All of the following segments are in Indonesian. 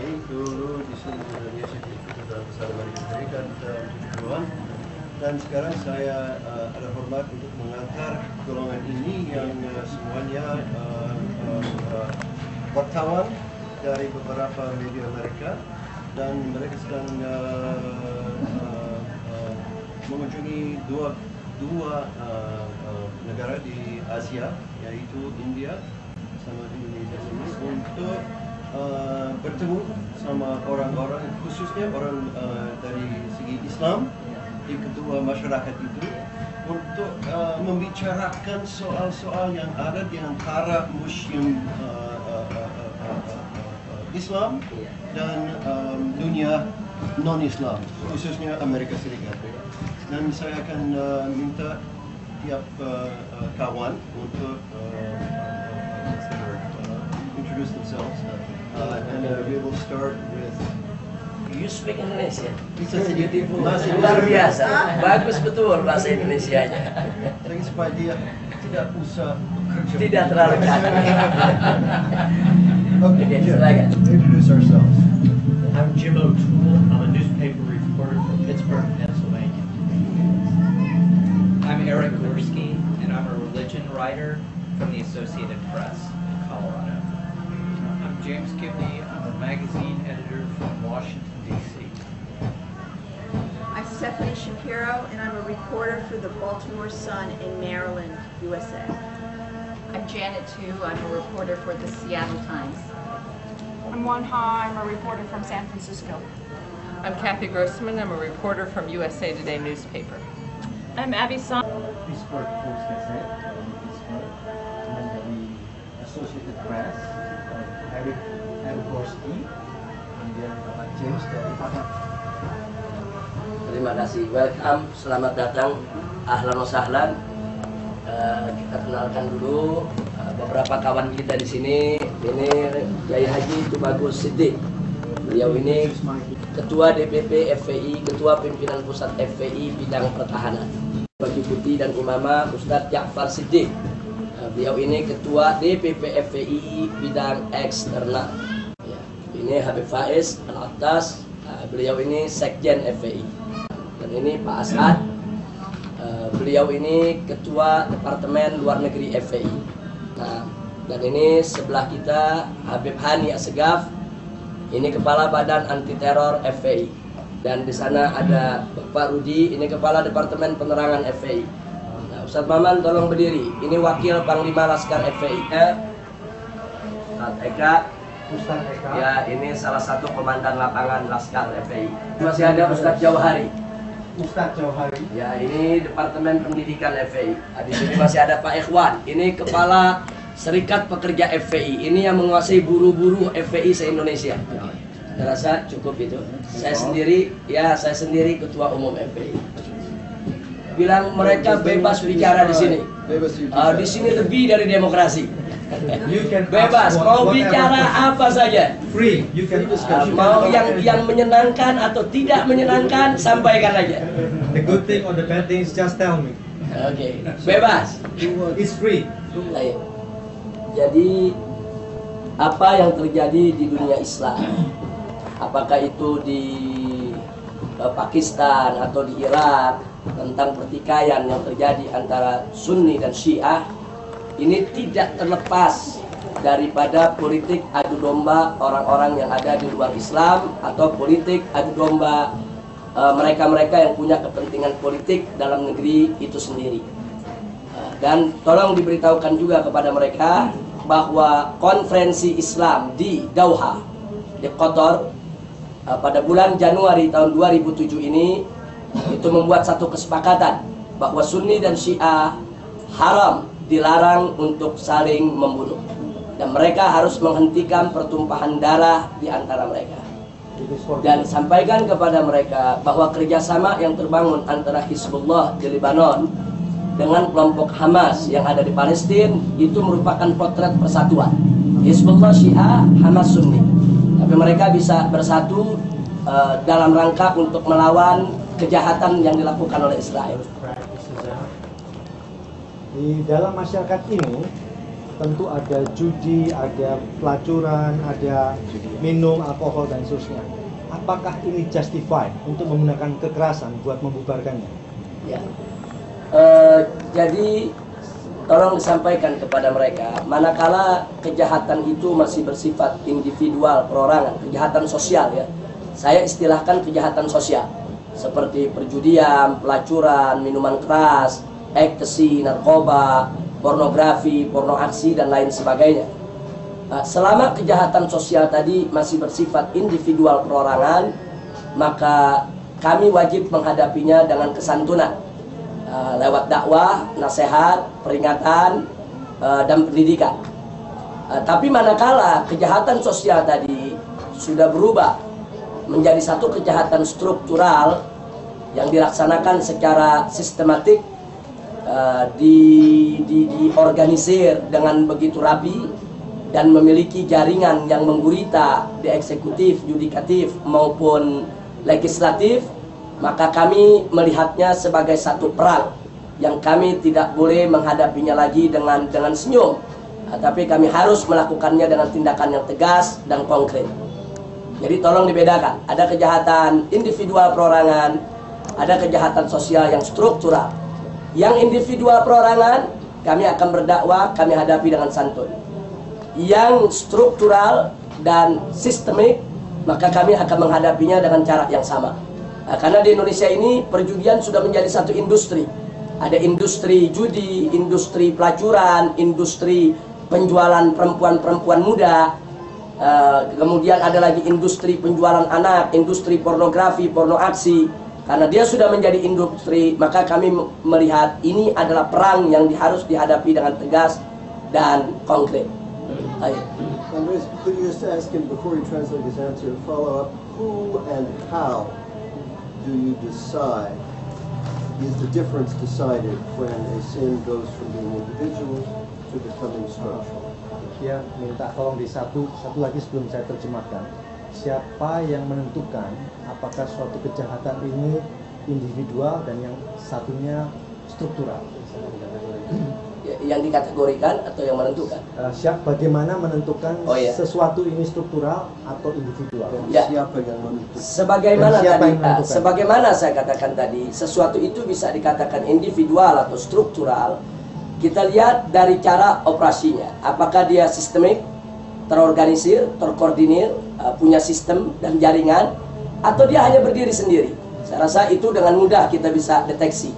baik dulu di sini di Indonesia, di Kedutaan Besar Amerika Serikat 70-an, dan sekarang saya ada hormat untuk mengantar golongan ini yang semuanya wartawan dari beberapa media Amerika, dan mereka sedang mengunjungi dua negara di Asia, yaitu India sama Indonesia sini, untuk bertemu sama orang-orang, khususnya orang dari segi Islam di kedua masyarakat itu, untuk membicarakan soal-soal yang ada di antara Muslim Islam dan dunia non-Islam, khususnya Amerika Serikat. Dan saya akan minta tiap kawan untuk introduce themselves, and we will start with. You speak Indonesia? Beautiful. Luar biasa, bagus betul bahasa Indonesianya. Jadi supaya dia tidak usah bekerja. Tidak terlalu kaku. Okay, silakan. Introduce ourselves. I'm Jim O'Toole. I'm a newspaper reporter from Pittsburgh, Pennsylvania. I'm Eric Gursky, and I'm a religion writer from the Associated Press in Colorado. I'm James Gibney. I'm a magazine editor from Washington, D.C. I'm Stephanie Shapiro, and I'm a reporter for the Baltimore Sun in Maryland, USA. I'm Janet Tu. I'm a reporter for the Seattle Times. I'm Wan Ha. I'm a reporter from San Francisco. I'm Kathy Grossman. I'm a reporter from USA Today newspaper. I'm Abby Son. Pittsburgh Post Gazette dari Pittsburgh, dan dari Associated Press, Eric Gursky, kemudian Bapak James dari Pakat. Terima kasih. Welcome, selamat datang, ahlan wa sahlan. Kita kenalkan dulu beberapa kawan kita di sini. Ini Kiai Haji Tubagus Siddiq. Beliau ini Ketua DPP FPI, Ketua Pimpinan Pusat FPI bidang pertahanan. Baju putih dan imamah Ustadz Ja'far Siddiq. Beliau ini Ketua DPP FPI bidang eksternal. Ya, ini Habib Faiz Al-Attas. Beliau ini Sekjen FPI. Dan ini Pak As'ad. Beliau ini Ketua Departemen Luar Negeri FPI. Nah, dan ini sebelah kita Habib Hani Assegaf. Ini Kepala Badan Anti Teror FPI. Dan di sana ada Bapak Rudi, ini Kepala Departemen Penerangan FPI. Nah, Ustadz Maman tolong berdiri. Ini Wakil Panglima Laskar FPI. Ustadz Eka. Ustadz Eka. Ya, ini salah satu komandan lapangan Laskar FPI. Masih ada Ustadz Jauhari. Ustadz Jauhari. Ya, ini Departemen Pendidikan FPI. Di sini masih ada Pak Ikhwan. Ini Kepala Serikat Pekerja FPI. Ini yang menguasai buru-buru FPI se-Indonesia. Saya rasa cukup itu. Saya sendiri Ketua Umum FPI. Bilang mereka bebas bicara di sini. Di sini lebih dari demokrasi. Bebas, mau bicara apa saja. Free, you can discuss. Mau yang menyenangkan atau tidak menyenangkan, sampaikan aja. The good thing or the bad thing is just tell me. Oke, bebas. It's free. Baik. Jadi apa yang terjadi di dunia Islam, apakah itu di Pakistan atau di Irak, tentang pertikaian yang terjadi antara Sunni dan Syiah, ini tidak terlepas daripada politik adu domba orang-orang yang ada di luar Islam, atau politik adu domba mereka-mereka yang punya kepentingan politik dalam negeri itu sendiri. Dan tolong diberitahukan juga kepada mereka bahwa konferensi Islam di Doha, di Qatar, pada bulan Januari tahun 2007 ini, itu membuat satu kesepakatan bahwa Sunni dan Syiah haram, dilarang untuk saling membunuh, dan mereka harus menghentikan pertumpahan darah di antara mereka. Dan sampaikan kepada mereka bahwa kerjasama yang terbangun antara Hizbullah di Lebanon dengan kelompok Hamas yang ada di Palestina itu merupakan potret persatuan. Hizbullah Syiah, Hamas Sunni, tapi mereka bisa bersatu dalam rangka untuk melawan kejahatan yang dilakukan oleh Israel. Di dalam masyarakat ini tentu ada judi, ada pelacuran, ada minum alkohol dan seterusnya. Apakah ini justified untuk menggunakan kekerasan buat membubarkannya? Ya. Jadi tolong disampaikan kepada mereka, manakala kejahatan itu masih bersifat individual, perorangan, kejahatan sosial ya. Saya istilahkan kejahatan sosial, seperti perjudian, pelacuran, minuman keras, ekstasi, narkoba, pornografi, porno aksi, dan lain sebagainya. Selama kejahatan sosial tadi masih bersifat individual perorangan, maka kami wajib menghadapinya dengan kesantunan, lewat dakwah, nasihat, peringatan, dan pendidikan. Tapi manakala kejahatan sosial tadi sudah berubah menjadi satu kejahatan struktural yang dilaksanakan secara sistematik, diorganisir dengan begitu rapi, dan memiliki jaringan yang menggurita di eksekutif, yudikatif maupun legislatif, maka kami melihatnya sebagai satu perang yang kami tidak boleh menghadapinya lagi dengan senyum, tapi kami harus melakukannya dengan tindakan yang tegas dan konkret. Jadi tolong dibedakan, ada kejahatan individual perorangan, ada kejahatan sosial yang struktural. Yang individual perorangan kami akan berdakwah, kami hadapi dengan santun. Yang struktural dan sistemik, maka kami akan menghadapinya dengan cara yang sama. Karena di Indonesia ini perjudian sudah menjadi satu industri. Ada industri judi, industri pelacuran, industri penjualan perempuan-perempuan muda, kemudian ada lagi industri penjualan anak, industri pornografi, porno aksi. Karena dia sudah menjadi industri, maka kami melihat ini adalah perang yang harus dihadapi dengan tegas dan konkret. Andres, could you just ask him before you translate his answer, follow up, who and how do you decide? Is the difference decided when a sin goes from being individual to becoming structural? Dia minta tolong di satu lagi sebelum saya terjemahkan. Siapa yang menentukan apakah suatu kejahatan ini individual dan yang satunya struktural? Yang dikategorikan atau yang menentukan? Bagaimana menentukan sesuatu ini struktural atau individual? Ya. Siapa yang menentukan? Sebagaimana saya katakan tadi, sesuatu itu bisa dikatakan individual atau struktural. Kita lihat dari cara operasinya. Apakah dia sistemik, terorganisir, terkoordinir, punya sistem dan jaringan, atau dia hanya berdiri sendiri. Saya rasa itu dengan mudah kita bisa deteksi.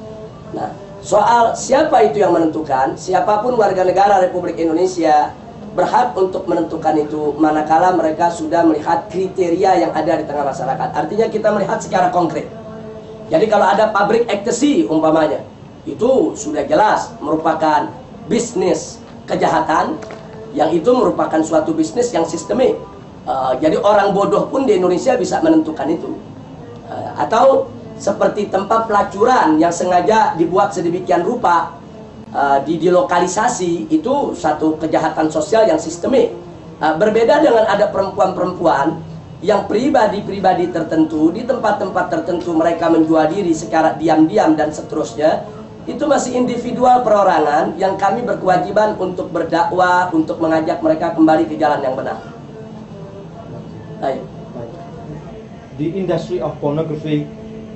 Nah, soal siapa itu yang menentukan, siapapun warga negara Republik Indonesia berhak untuk menentukan itu manakala mereka sudah melihat kriteria yang ada di tengah masyarakat. Artinya kita melihat secara konkret. Jadi kalau ada pabrik ekstasi umpamanya, itu sudah jelas merupakan bisnis kejahatan, yang itu merupakan suatu bisnis yang sistemik. Jadi orang bodoh pun di Indonesia bisa menentukan itu. Atau seperti tempat pelacuran yang sengaja dibuat sedemikian rupa, dilokalisasi, itu satu kejahatan sosial yang sistemik. Berbeda dengan ada perempuan-perempuan yang pribadi-pribadi tertentu, di tempat-tempat tertentu mereka menjual diri secara diam-diam dan seterusnya. Itu masih individual perorangan yang kami berkewajiban untuk berdakwah, untuk mengajak mereka kembali ke jalan yang benar. Ayo. The industry of pornography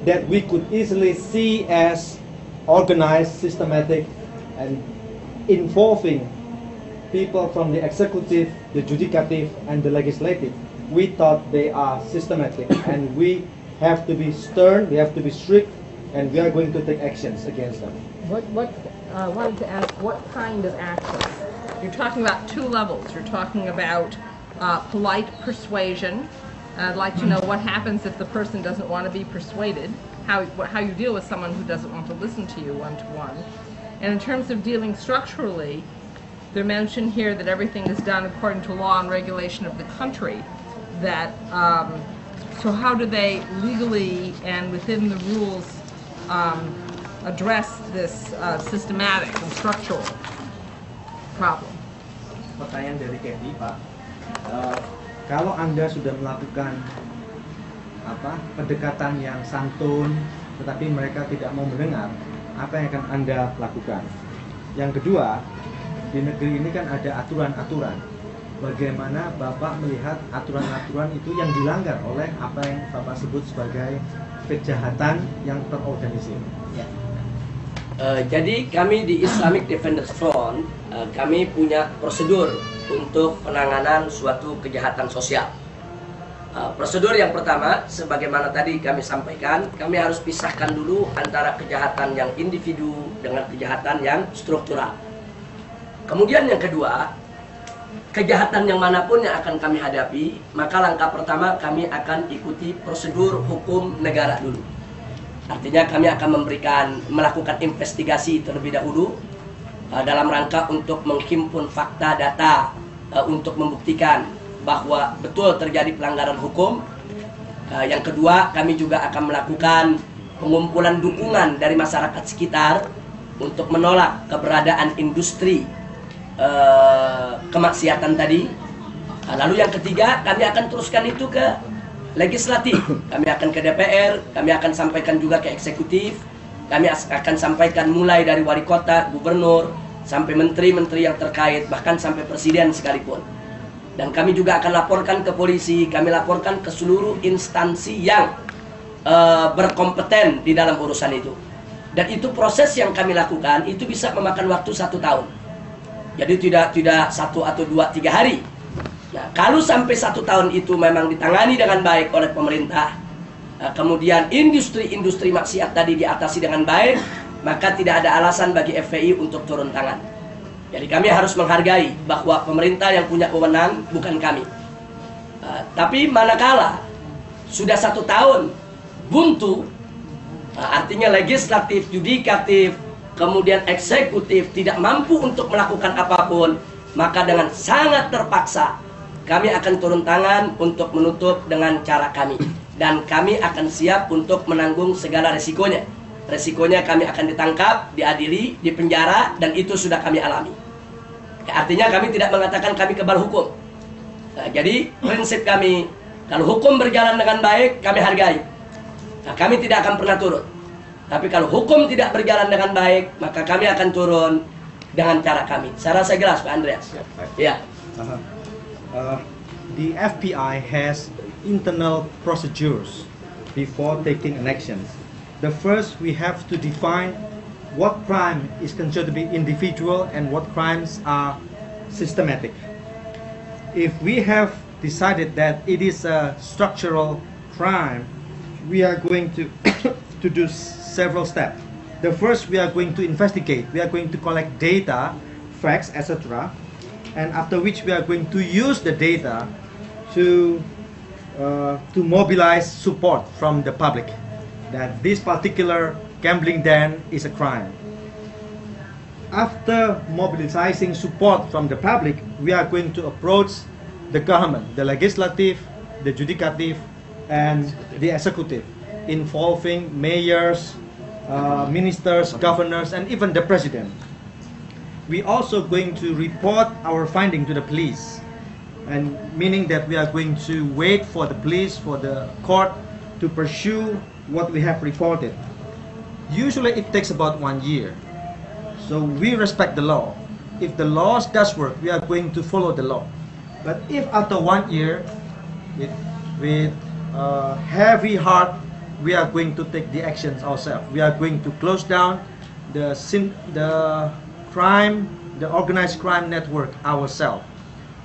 that we could easily see as organized, systematic, and involving people from the executive, the judicative, and the legislative. We thought they are systematic, and we have to be stern, we have to be strict, and we are going to take actions against them. I wanted to ask, what kind of action? You're talking about two levels. You're talking about polite persuasion. I'd like to know what happens if the person doesn't want to be persuaded, how you deal with someone who doesn't want to listen to you one-to-one. And in terms of dealing structurally, they're mentioned here that everything is done according to law and regulation of the country. That so how do they legally and within the rules address this systematic and structural problem? Pertanyaan dari Kathy, Pak. Kalau Anda sudah melakukan pendekatan yang santun, tetapi mereka tidak mau mendengar, apa yang akan Anda lakukan? Yang kedua, di negeri ini kan ada aturan-aturan. Bagaimana Bapak melihat aturan-aturan itu yang dilanggar oleh apa yang Bapak sebut sebagai kejahatan yang terorganisir? Ya. Jadi kami di Islamic Defenders Front, kami punya prosedur untuk penanganan suatu kejahatan sosial. Prosedur yang pertama, sebagaimana tadi kami sampaikan, kami harus pisahkan dulu antara kejahatan yang individu dengan kejahatan yang struktural. Kemudian yang kedua, kejahatan yang manapun yang akan kami hadapi, maka langkah pertama kami akan ikuti prosedur hukum negara dulu. Artinya kami akan melakukan investigasi terlebih dahulu dalam rangka untuk menghimpun fakta data untuk membuktikan bahwa betul terjadi pelanggaran hukum. Yang kedua, kami juga akan melakukan pengumpulan dukungan dari masyarakat sekitar untuk menolak keberadaan industri kemaksiatan tadi. Lalu yang ketiga, kami akan teruskan itu ke legislatif, kami akan ke DPR, kami akan sampaikan juga ke eksekutif, kami akan sampaikan mulai dari wali kota, gubernur, sampai menteri-menteri yang terkait, bahkan sampai presiden sekalipun. Dan kami juga akan laporkan ke polisi, kami laporkan ke seluruh instansi yang berkompeten di dalam urusan itu. Dan itu proses yang kami lakukan, itu bisa memakan waktu 1 tahun. Jadi tidak 1 atau 2, 3 hari. Nah, kalau sampai 1 tahun itu memang ditangani dengan baik oleh pemerintah, kemudian industri-industri maksiat tadi diatasi dengan baik, maka tidak ada alasan bagi FPI untuk turun tangan. Jadi kami harus menghargai bahwa pemerintah yang punya wewenang, bukan kami. Tapi manakala sudah 1 tahun buntu, artinya legislatif, yudikatif, kemudian eksekutif tidak mampu untuk melakukan apapun, maka dengan sangat terpaksa kami akan turun tangan untuk menutup dengan cara kami. Dan kami akan siap untuk menanggung segala resikonya. Resikonya kami akan ditangkap, diadili, dipenjara, dan itu sudah kami alami. Artinya kami tidak mengatakan kami kebal hukum. Jadi prinsip kami, kalau hukum berjalan dengan baik, kami hargai. Kami tidak akan pernah turun. Tapi kalau hukum tidak berjalan dengan baik, maka kami akan turun dengan cara kami. Saya rasa jelas, Pak Andreas. Ya. The FBI has internal procedures before taking an action. The first, we have to define what crime is considered to be individual and what crimes are systematic. If we have decided that it is a structural crime, we are going to to do several steps. The first, we are going to investigate. We are going to collect data, facts, etc. And after which we are going to use the data to mobilize support from the public that this particular gambling den is a crime. After mobilizing support from the public, we are going to approach the government, the legislative, the judicative, and the executive, involving mayors, ministers, governors, and even the president. We also going to report our finding to the police, and meaning that we are going to wait for the police, for the court to pursue what we have reported. Usually it takes about 1 year. So we respect the law. If the law does work, we are going to follow the law. But if after 1 year, with heavy heart, we are going to take the actions ourselves. We are going to close down the crime, the organized crime network ourselves.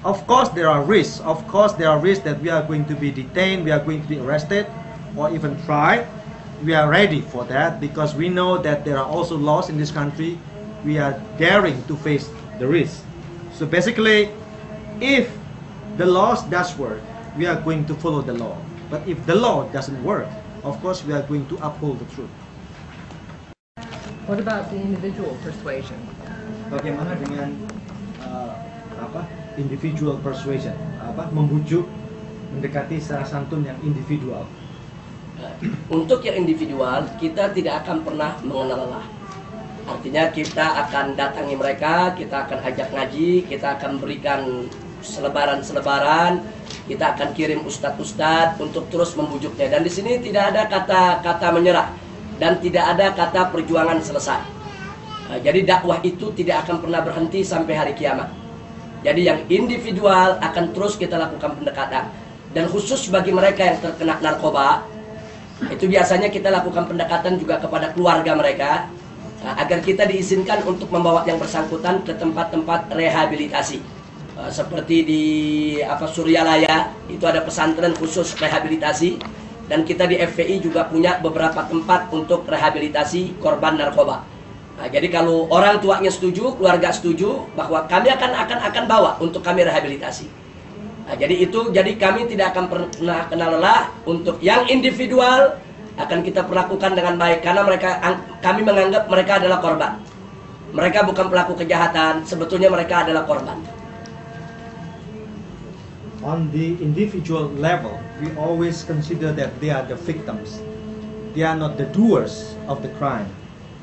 Of course there are risks. Of course there are risks that we are going to be detained, we are going to be arrested, or even tried. We are ready for that because we know that there are also laws in this country. We are daring to face the risk. So basically, if the laws does work, we are going to follow the law. But if the law doesn't work, of course we are going to uphold the truth. What about the individual persuasion? Bagaimana dengan individual persuasion, membujuk, mendekati secara santun yang individual? Untuk yang individual, kita tidak akan pernah mengenal lelah. Artinya kita akan datangi mereka, kita akan ajak ngaji, kita akan berikan selebaran-selebaran, kita akan kirim ustadz-ustadz untuk terus membujuknya. Dan di sini tidak ada kata-kata menyerah dan tidak ada kata perjuangan selesai. Jadi dakwah itu tidak akan pernah berhenti sampai hari kiamat. Jadi yang individual akan terus kita lakukan pendekatan. Dan khusus bagi mereka yang terkena narkoba, itu biasanya kita lakukan pendekatan juga kepada keluarga mereka, agar kita diizinkan untuk membawa yang bersangkutan ke tempat-tempat rehabilitasi. Seperti di Suryalaya, itu ada pesantren khusus rehabilitasi. Dan kita di FPI juga punya beberapa tempat untuk rehabilitasi korban narkoba. Jadi kalau orang tuanya setuju, keluarga setuju, bahwa kami akan bawa untuk kami rehabilitasi. Jadi kami tidak akan pernah kena lelah. Untuk yang individual akan kita perlakukan dengan baik, karena kami menganggap mereka adalah korban. Mereka bukan pelaku kejahatan, sebetulnya mereka adalah korban. On the individual level, we always consider that they are the victims. They are not the doers of the crime.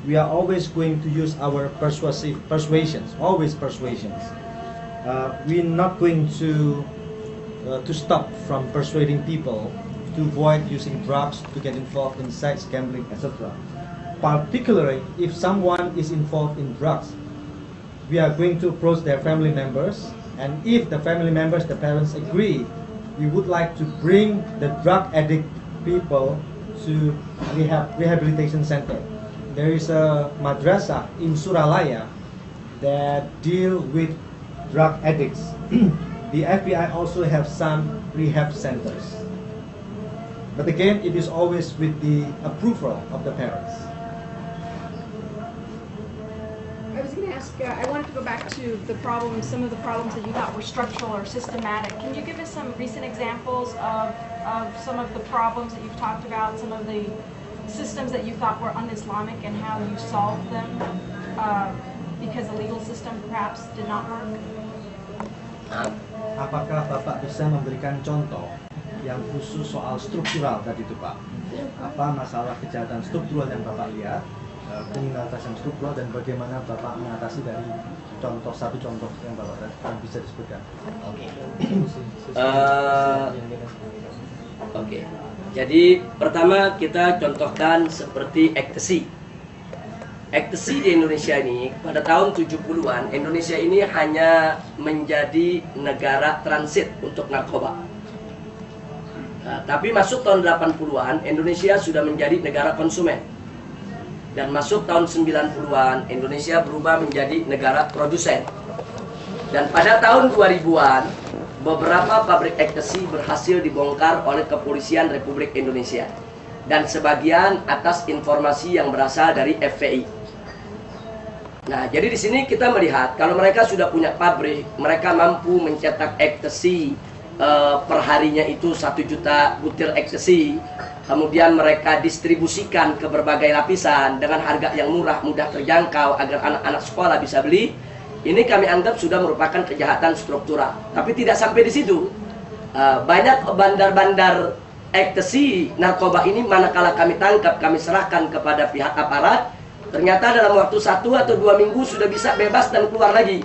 We are always going to use our persuasions, always persuasions. We're not going to stop from persuading people to avoid using drugs, to get involved in sex, gambling, etc. Particularly if someone is involved in drugs, we are going to approach their family members, and if the family members, the parents agree, we would like to bring the drug addict people to rehabilitation center. There is a madrasah in Suralaya that deal with drug addicts. The FBI also have some rehab centers. But again, it is always with the approval of the parents. I was going to ask, I wanted to go back to the problems, some of the problems that you thought were structural or systematic. Can you give us some recent examples of some of the problems that you've talked about, some of the systems that you thought were un-Islamic and how you solved them because the legal system perhaps did not work? Apakah Bapak bisa memberikan contoh yang khusus soal struktural tadi itu Pak? Apa masalah kejahatan struktural yang Bapak lihat, kriminalitas yang struktural, dan bagaimana Bapak mengatasi dari satu contoh yang Bapak bisa disebutkan? Oke. Jadi pertama kita contohkan seperti ecstasy. Ecstasy di Indonesia ini pada tahun 70-an, Indonesia ini hanya menjadi negara transit untuk narkoba. Tapi masuk tahun 80-an, Indonesia sudah menjadi negara konsumen. Dan masuk tahun 90-an, Indonesia berubah menjadi negara produsen. Dan pada tahun 2000-an, beberapa pabrik ecstasy berhasil dibongkar oleh Kepolisian Republik Indonesia. Dan sebagian atas informasi yang berasal dari FPI. Nah, jadi di sini kita melihat kalau mereka sudah punya pabrik, mereka mampu mencetak ecstasy perharinya itu 1 juta butir ecstasy. Kemudian mereka distribusikan ke berbagai lapisan dengan harga yang murah, mudah terjangkau agar anak-anak sekolah bisa beli. Ini kami anggap sudah merupakan kejahatan struktural. Tapi tidak sampai di situ. Banyak bandar-bandar ecstasy narkoba ini manakala kami tangkap, kami serahkan kepada pihak aparat, ternyata dalam waktu 1 atau 2 minggu sudah bisa bebas dan keluar lagi.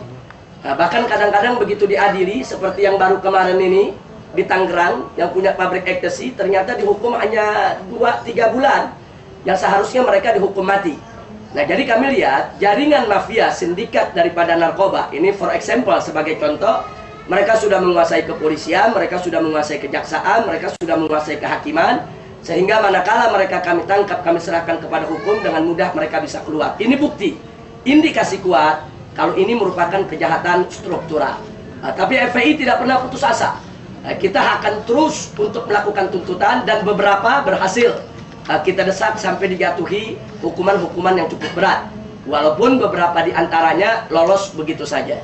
Bahkan kadang-kadang begitu diadili, seperti yang baru kemarin ini di Tangerang yang punya pabrik ecstasy, ternyata dihukum hanya 2-3 bulan, yang seharusnya mereka dihukum mati. Nah, jadi kami lihat jaringan mafia sindikat daripada narkoba ini, for example, sebagai contoh, mereka sudah menguasai kepolisian, mereka sudah menguasai kejaksaan, mereka sudah menguasai kehakiman, sehingga manakala mereka kami tangkap, kami serahkan kepada hukum, dengan mudah mereka bisa keluar. Ini bukti, indikasi kuat kalau ini merupakan kejahatan struktural. Tapi FPI tidak pernah putus asa. Kita akan terus untuk melakukan tuntutan, dan beberapa berhasil kita desak sampai dijatuhi hukuman-hukuman yang cukup berat. Walaupun beberapa di antaranya lolos begitu saja.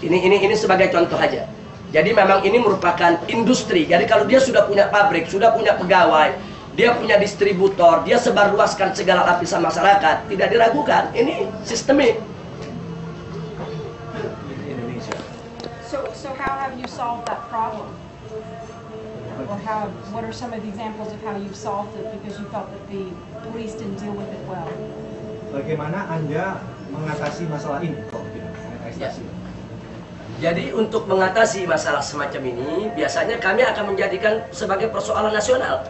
Ini sebagai contoh aja. Jadi memang ini merupakan industri. Jadi kalau dia sudah punya pabrik, sudah punya pegawai, dia punya distributor, dia sebarluaskan segala lapisan masyarakat, tidak diragukan. Ini sistemik. So how have you solved that problem? Or what are some of the examples of how you've solved it because you felt that the police didn't deal with it well? Bagaimana Anda mengatasi masalah ini? Ya. Jadi untuk mengatasi masalah semacam ini, biasanya kami akan menjadikan sebagai persoalan nasional.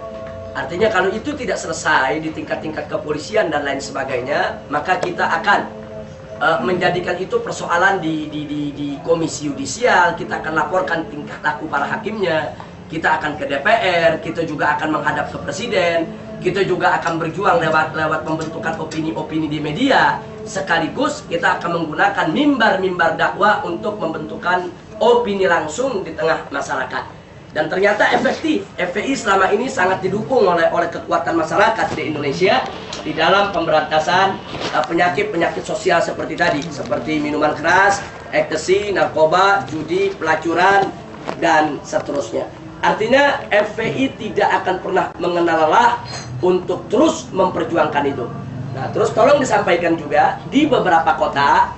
Artinya kalau itu tidak selesai di tingkat-tingkat kepolisian dan lain sebagainya, maka kita akan menjadikan itu persoalan di komisi yudisial. Kita akan laporkan tingkah laku para hakimnya, kita akan ke DPR, kita juga akan menghadap ke presiden, kita juga akan berjuang lewat pembentukan opini-opini di media, sekaligus kita akan menggunakan mimbar-mimbar dakwah untuk membentukkan opini langsung di tengah masyarakat. Dan ternyata efektif. FPI selama ini sangat didukung oleh kekuatan masyarakat di Indonesia di dalam pemberantasan penyakit-penyakit sosial seperti tadi, seperti minuman keras, ekstasi, narkoba, judi, pelacuran, dan seterusnya. Artinya FPI tidak akan pernah mengenal lelah untuk terus memperjuangkan itu. Nah, terus tolong disampaikan juga di beberapa kota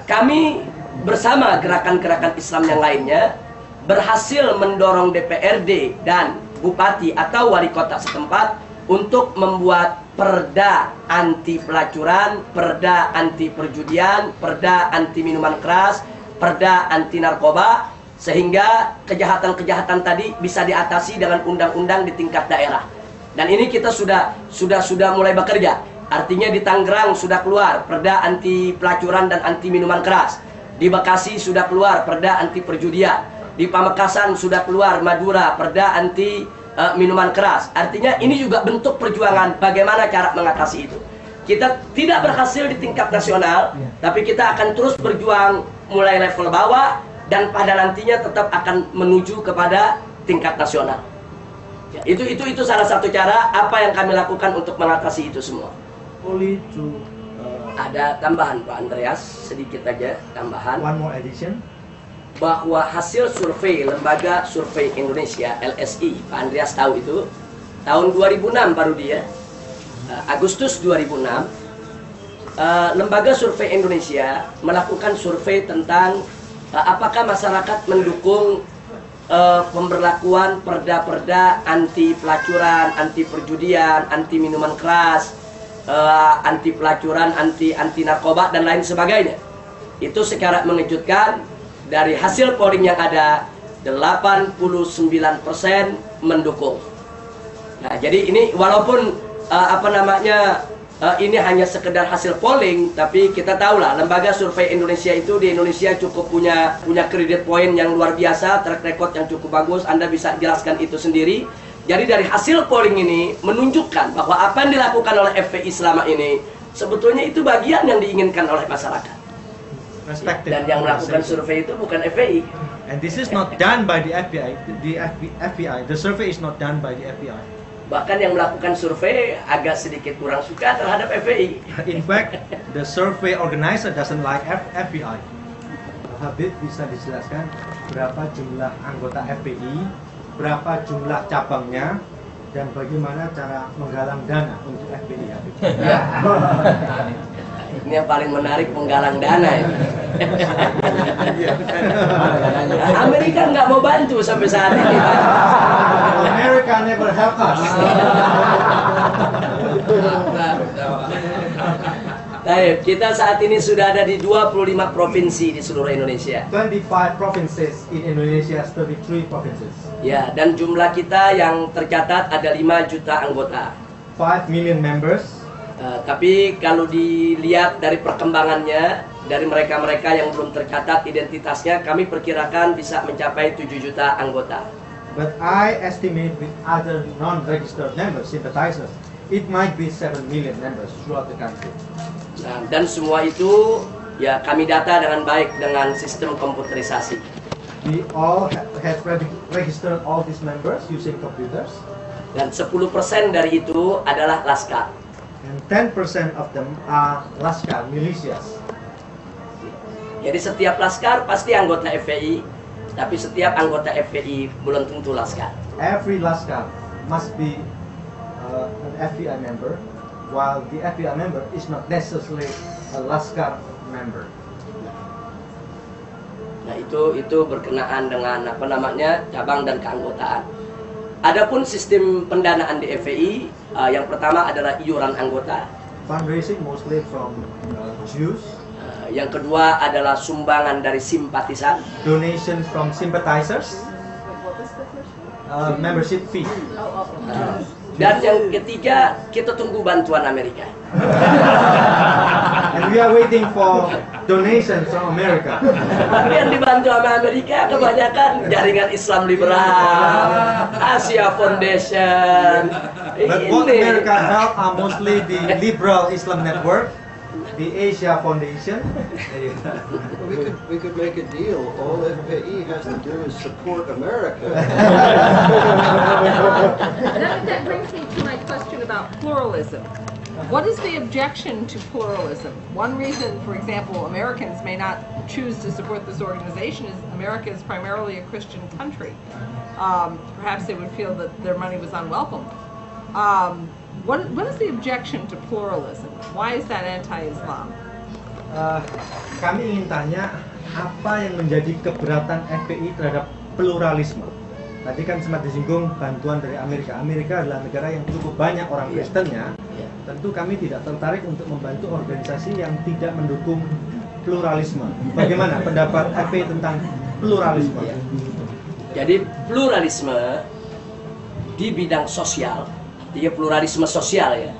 kami bersama gerakan-gerakan Islam yang lainnya berhasil mendorong DPRD dan bupati atau wali kota setempat untuk membuat perda anti pelacuran, perda anti perjudian, perda anti minuman keras, perda anti narkoba, sehingga kejahatan-kejahatan tadi bisa diatasi dengan undang-undang di tingkat daerah. Dan ini kita sudah mulai bekerja. Artinya di Tangerang sudah keluar perda anti pelacuran dan anti minuman keras. Di Bekasi sudah keluar perda anti perjudian. Di Pamekasan sudah keluar Madura perda anti minuman keras. Artinya ini juga bentuk perjuangan bagaimana cara mengatasi itu. Kita tidak berhasil di tingkat nasional, tapi kita akan terus berjuang mulai level bawah dan pada nantinya tetap akan menuju kepada tingkat nasional. Ya, itu salah satu cara apa yang kami lakukan untuk mengatasi itu semua. Ada tambahan Pak Andreas, sedikit aja tambahan. One more addition. Bahwa hasil survei Lembaga Survei Indonesia LSI, Pak Andreas tahu itu, tahun 2006 baru dia, Agustus 2006, Lembaga Survei Indonesia melakukan survei tentang apakah masyarakat mendukung pemberlakuan perda-perda anti pelacuran, anti perjudian, anti minuman keras, anti pelacuran, anti narkoba dan lain sebagainya. Itu secara mengejutkan. Dari hasil polling yang ada, 89% mendukung. Nah, jadi ini walaupun ini hanya sekedar hasil polling, tapi kita tahulah Lembaga Survei Indonesia itu di Indonesia cukup punya kredit poin yang luar biasa, track record yang cukup bagus. Anda bisa jelaskan itu sendiri. Jadi dari hasil polling ini menunjukkan bahwa apa yang dilakukan oleh FPI selama ini sebetulnya itu bagian yang diinginkan oleh masyarakat. Dan yang melakukan survei itu bukan FPI. And this is not done by the FBI. The survey is not done by the FBI. Bahkan yang melakukan survei agak sedikit kurang suka terhadap FPI. In fact, the survey organizer doesn't like FBI. Habib bisa dijelaskan berapa jumlah anggota FPI, berapa jumlah cabangnya, dan bagaimana cara menggalang dana untuk FPI, Habib? Ini yang paling menarik, menggalang dana ya. Amerika nggak mau bantu sampai saat ini. America never help us. Baik, kita saat ini sudah ada di 25 provinsi di seluruh Indonesia. 25 provinces in Indonesia, 33 provinces. Ya, dan jumlah kita yang tercatat ada 5 juta anggota. 5 million members. Tapi kalau dilihat dari perkembangannya, dari mereka-mereka yang belum tercatat identitasnya, kami perkirakan bisa mencapai 7 juta anggota. But I estimate with other non-registered members, sympathizers, it might be 7 million members throughout the country. Nah, dan semua itu ya kami data dengan baik dengan sistem komputerisasi. We all have registered all these members using computers. Dan 10% dari itu adalah laskar. And 10% of them are laskar, militias. Jadi setiap laskar pasti anggota FPI, tapi setiap anggota FPI belum tentu laskar. Every laskar must be an FBI member, while the FBI member is not necessarily a laskar member. Nah, itu berkenaan dengan cabang dan keanggotaan. Adapun sistem pendanaan di FPI, yang pertama adalah iuran anggota. Fundraising mostly from Jews. Yang kedua adalah sumbangan dari simpatisan. Donation from sympathizers. Membership fee. Dan yang ketiga, kita tunggu bantuan Amerika. And we are waiting for donations from America. Tapi yang dibantu sama Amerika kebanyakan jaringan Islam liberal, Asia Foundation. But what America help are mostly the liberal Islam network, the Asia Foundation. We could make a deal. All FPI has to do is support America. That brings me to my question about pluralism. What is the objection to pluralism? One reason, for example, Americans may not choose to support this organization is America is primarily a Christian country. Perhaps they would feel that their money was unwelcome. What is the objection to pluralism? Why is that anti-Islam? Kami ingin tanya, apa yang menjadi keberatan FPI terhadap pluralisme? Tadi kan sempat disinggung bantuan dari Amerika. Amerika adalah negara yang cukup banyak orang Kristennya. Tentu kami tidak tertarik untuk membantu organisasi yang tidak mendukung pluralisme. Bagaimana pendapat FPI tentang pluralisme? Jadi pluralisme di bidang sosial, dia pluralisme sosial ya,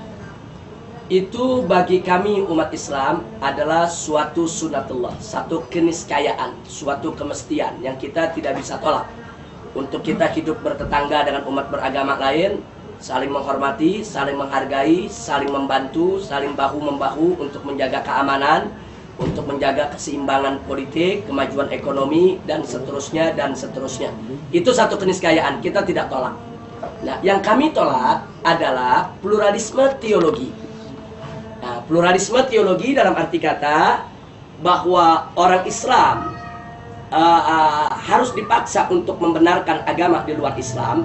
itu bagi kami umat Islam adalah suatu sunatullah, satu keniscayaan, suatu kemestian yang kita tidak bisa tolak. Untuk kita hidup bertetangga dengan umat beragama lain, saling menghormati, saling menghargai, saling membantu, saling bahu-membahu untuk menjaga keamanan, untuk menjaga keseimbangan politik, kemajuan ekonomi, dan seterusnya, dan seterusnya. Itu satu keniscayaan, kita tidak tolak. Nah, yang kami tolak adalah pluralisme teologi. Nah, pluralisme teologi dalam arti kata bahwa orang Islam harus dipaksa untuk membenarkan agama di luar Islam,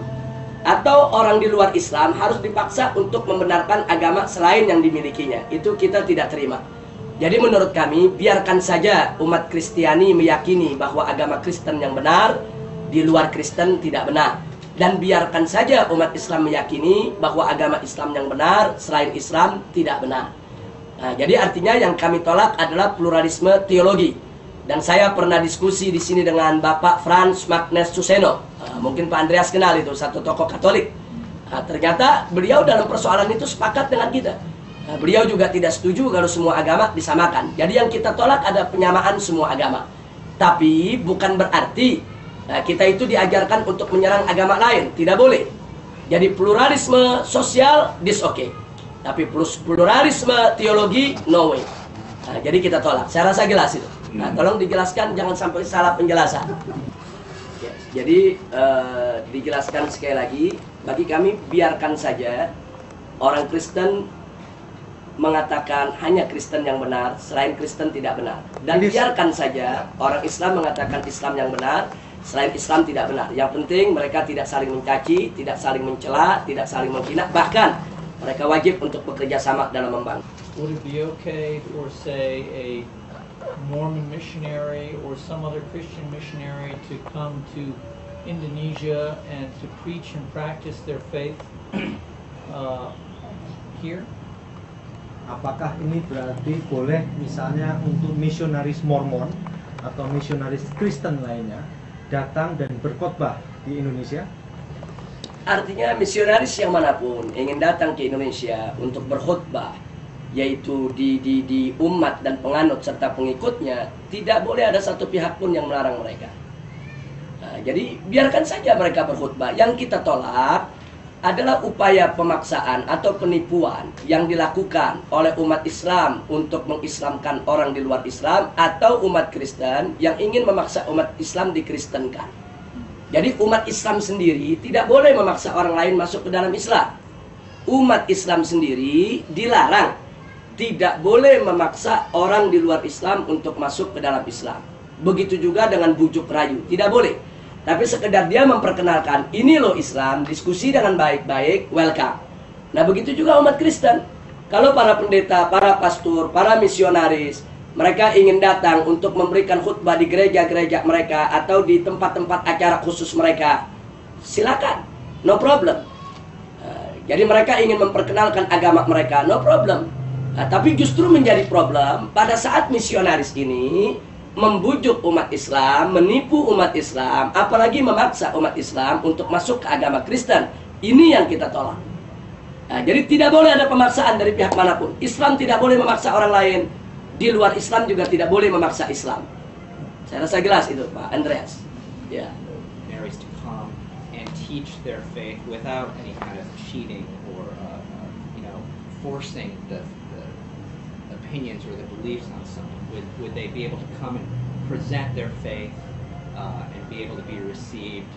atau orang di luar Islam harus dipaksa untuk membenarkan agama selain yang dimilikinya. Itu kita tidak terima. Jadi menurut kami, biarkan saja umat Kristiani meyakini bahwa agama Kristen yang benar, di luar Kristen tidak benar. Dan biarkan saja umat Islam meyakini bahwa agama Islam yang benar, selain Islam tidak benar. Nah, jadi artinya yang kami tolak adalah pluralisme teologi. Dan saya pernah diskusi di sini dengan Bapak Franz Magnus Suseno. Mungkin Pak Andreas kenal itu, satu tokoh Katolik. Ternyata beliau dalam persoalan itu sepakat dengan kita. Beliau juga tidak setuju kalau semua agama disamakan. Jadi yang kita tolak ada penyamaan semua agama. Tapi bukan berarti kita itu diajarkan untuk menyerang agama lain. Tidak boleh. Jadi pluralisme sosial, this okay. Tapi pluralisme teologi, no way. Jadi kita tolak. Saya rasa jelas itu. Nah, tolong dijelaskan, jangan sampai salah penjelasan. Jadi dijelaskan sekali lagi, bagi kami biarkan saja orang Kristen mengatakan hanya Kristen yang benar, selain Kristen tidak benar. Dan biarkan saja orang Islam mengatakan Islam yang benar, selain Islam tidak benar. Yang penting mereka tidak saling mencaci, tidak saling mencela, tidak saling menghina, bahkan mereka wajib untuk bekerja sama dalam membangun. Would it be okay for, say, a Mormon missionary or some other Christian missionary to come to Indonesia and to preach and practice their faith here? Apakah ini berarti boleh misalnya untuk misionaris Mormon atau misionaris Kristen lainnya datang dan berkhotbah di Indonesia? Artinya misionaris yang manapun ingin datang ke Indonesia untuk berkhutbah, yaitu di umat dan penganut serta pengikutnya, tidak boleh ada satu pihak pun yang melarang mereka. Nah, jadi biarkan saja mereka berkhutbah. Yang kita tolak adalah upaya pemaksaan atau penipuan yang dilakukan oleh umat Islam untuk mengislamkan orang di luar Islam, atau umat Kristen yang ingin memaksa umat Islam dikristenkan. Jadi umat Islam sendiri tidak boleh memaksa orang lain masuk ke dalam Islam. Umat Islam sendiri dilarang tidak boleh memaksa orang di luar Islam untuk masuk ke dalam Islam. Begitu juga dengan bujuk rayu, tidak boleh. Tapi sekedar dia memperkenalkan, ini loh Islam, diskusi dengan baik-baik, welcome. Nah begitu juga umat Kristen. Kalau para pendeta, para pastor, para misionaris, mereka ingin datang untuk memberikan khutbah di gereja-gereja mereka atau di tempat-tempat acara khusus mereka, silakan, no problem. Jadi mereka ingin memperkenalkan agama mereka, no problem. Nah, tapi justru menjadi problem pada saat misionaris ini membujuk umat Islam, menipu umat Islam, apalagi memaksa umat Islam untuk masuk ke agama Kristen. Ini yang kita tolak. Nah, jadi tidak boleh ada pemaksaan dari pihak manapun. Islam tidak boleh memaksa orang lain. Di luar Islam juga tidak boleh memaksa Islam. Saya rasa jelas itu, Pak Andreas. Ya. Missionaries to come and teach their faith without any kind of cheating or forcing the opinions or the beliefs on someone. Would they be able to come and present their faith and be able to be received